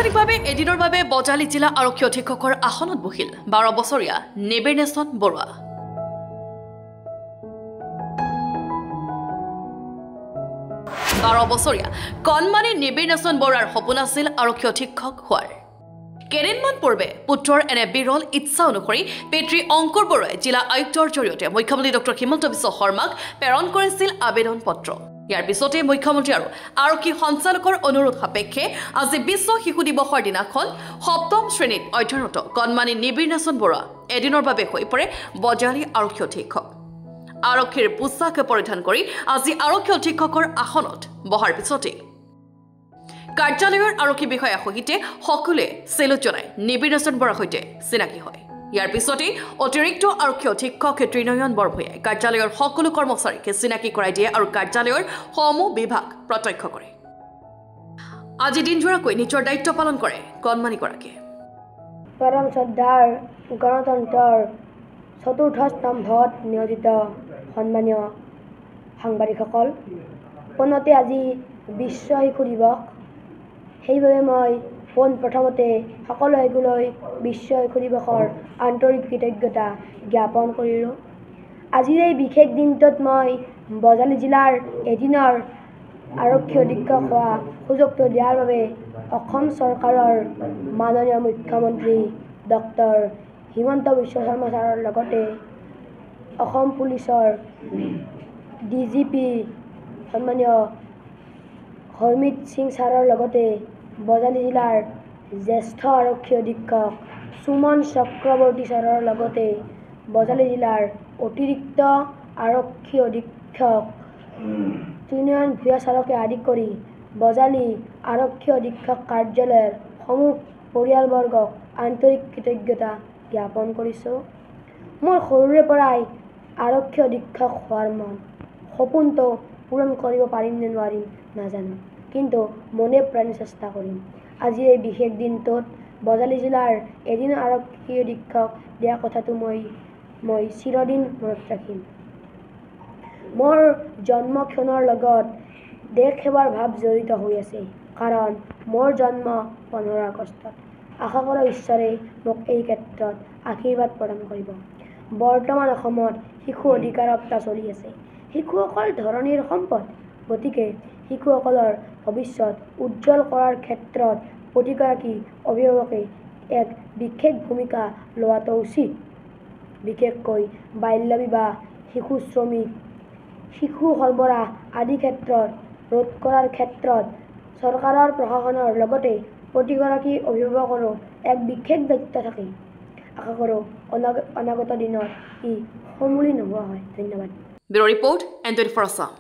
আনুষ্ঠানিকভাৱে এদিনৰ বাবে বজালী জিলা আৰক্ষী অধীক্ষকৰ আসনত বহিল 12 বছৰীয়া নেবেনেছন বৰুৱা। বছৰীয়া কণমানি নেবেনেছন বৰুৱাৰ সপোন আছিল আৰক্ষী অধীক্ষক হোৱাৰ। কেইদিনমান পূৰ্বে পুত্ৰৰ এনে বিৰল ইচ্ছা অনুসৰি পিতৃ অংকুৰ বৰুৱাই জিলা আয়ুক্তৰ জৰিয়তে মুখ্যমন্ত্ৰী ডক্টৰ হিমন্ত বিশ্ব শৰ্মাক প্ৰেৰণ কৰিছিল আবেদন পত্ৰ। ইয়াৰ পিছতে মুখ্যমন্ত্ৰী আৰু আৰক্ষী সঞ্চালকৰ অনুৰোধ সাপেক্ষে আজি বিশ্ব শিশু দিৱসৰ দিনাখন 7ম শ্ৰেণীত অধ্যয়নৰত কণমানি নেবেনেছন বৰুৱা এদিনৰ বাবে হৈ পৰে বজালী আৰক্ষী অধীক্ষক। আৰক্ষীৰ পোছাক পৰিধান কৰি আজি আৰক্ষী অধীক্ষকৰ আসনত বহাৰ পিছতে কাৰ্যালয়ৰ আৰক্ষী বিষয়াৰ সৈতে সকলোৱে চেলুট জনাই নেবেনেছন বৰুৱাৰ সৈতে চিনাকি হয়। ইয়াৰ পিছতে অতিৰিক্ত আৰক্ষী অধীক্ষক ত্ৰিনয়ন বৰভূঞাই কাৰ্যালয়ৰ সকলো কৰ্মচাৰীক চিনাকি কৰাই দিয়ে আৰু কাৰ্যালয়ৰ সমূহ বিভাগ প্ৰত্যক্ষ কৰে। আজি দিনজোৰাকৈ নিজৰ দায়িত্ব পালন কৰে কণমানিগৰাকীয়ে। পৰম শ্ৰদ্ধাৰ গণতন্ত্ৰৰ চতুৰ্থ স্তম্ভত নিয়োজিত সন্মানীয় সাংবাদিকসকল, পোনতে আজি বিশ্ব শিশু দিৱস। সেইবাবে মই পোনপ্ৰথমতে সকলো শিশুলৈ বিশ্ব শিশু দিৱসৰ আন্তৰিক কৃতজ্ঞতা জ্ঞাপন কৰিলোঁ। আজিৰ এই বিশেষ দিনটোত মই বজালী জিলাৰ এদিনৰ আৰক্ষী অধীক্ষক হোৱা সুযোগটো দিয়াৰ বাবে অসম চৰকাৰৰ মাননীয় মুখ্যমন্ত্ৰী ডক্টৰ হিমন্ত বিশ্ব শৰ্মা ছাৰৰ লগতে অসম পুলিচৰ DGP সন্মানীয় হৰমিত সিং ছাৰৰ লগতে বজালী জিলাৰ জ্যেষ্ঠ আৰক্ষী অধীক্ষক সুমন চক্ৰৱৰ্তী ছাৰৰ লগতে বজালী জিলাৰ অতিৰিক্ত আৰক্ষী অধীক্ষক ত্ৰিনয়ন ভূঞা ছাৰকে আদি কৰি বজালী আৰক্ষী অধীক্ষক কাৰ্যালয়ৰ সমূহ পৰিয়ালবৰ্গক আন্তৰিক কৃতজ্ঞতা জ্ঞাপন কৰিছোঁ। মোৰ সৰুৰে পৰাই আৰক্ষী অধীক্ষক হোৱাৰ মন, সপোনটো পূৰণ কৰিব পাৰিম নে নোৱাৰিম নাজানো, কিন্তু মনে প্ৰাণে চেষ্টা কৰিম। আজি এই বিশেষ দিনটোত বজালী জিলাৰ এদিন আৰক্ষী অধীক্ষক দিয়া কথাটো মই চিৰদিন মনত ৰাখিম। মোৰ জন্মক্ষণৰ লগত দেশ সেৱাৰ ভাৱ জড়িত হৈ আছে, কাৰণ মোৰ জন্ম 15 আগষ্টত। আশা কৰোঁ ঈশ্বৰে মোক এই ক্ষেত্ৰত আশীৰ্বাদ প্ৰদান কৰিব। বৰ্তমান অসমত শিশু অধিকাৰ সপ্তাহ চলি আছে। শিশুসকল ধৰণীৰ সম্পদ, গতিকে শিশুসকলৰ ভৱিষ্যত উজ্জ্বল কৰাৰ ক্ষেত্ৰত প্ৰতিগৰাকী অভিভাৱকে এক বিশেষ ভূমিকা লোৱাটো উচিত। বিশেষকৈ বাল্য বিবাহ, শিশু শ্ৰমিক, শিশু সৰবৰাহ আদি ক্ষেত্ৰত ৰোধ কৰাৰ ক্ষেত্ৰত চৰকাৰৰ প্ৰশাসনৰ লগতে প্ৰতিগৰাকী অভিভাৱকৰো এক বিশেষ দায়িত্ব থাকে। আশা কৰোঁ অনাগত দিনত ই সমূলি নোহোৱা হয়। ধন্যবাদ। Bureau report, N24 Assam.